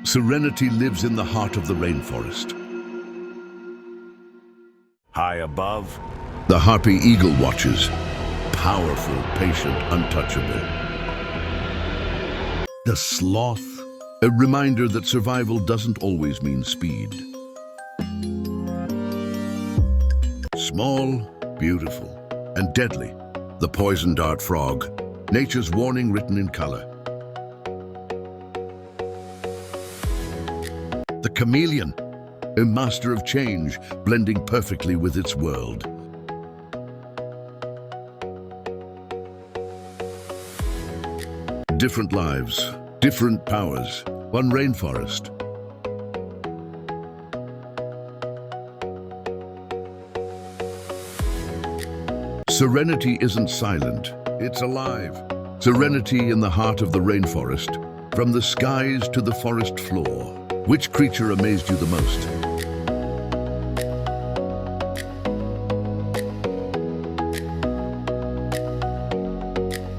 Serenity lives in the heart of the rainforest. High above, The Harpy Eagle watches, powerful, patient, untouchable. The Sloth, a reminder that survival doesn't always mean speed. Small, beautiful, and deadly, the poison dart frog, nature's warning written in color. The chameleon, a master of change, blending perfectly with its world. Different lives, different powers, one rainforest. Serenity isn't silent, it's alive. Serenity in the heart of the rainforest, from the skies to the forest floor. Which creature amazed you the most?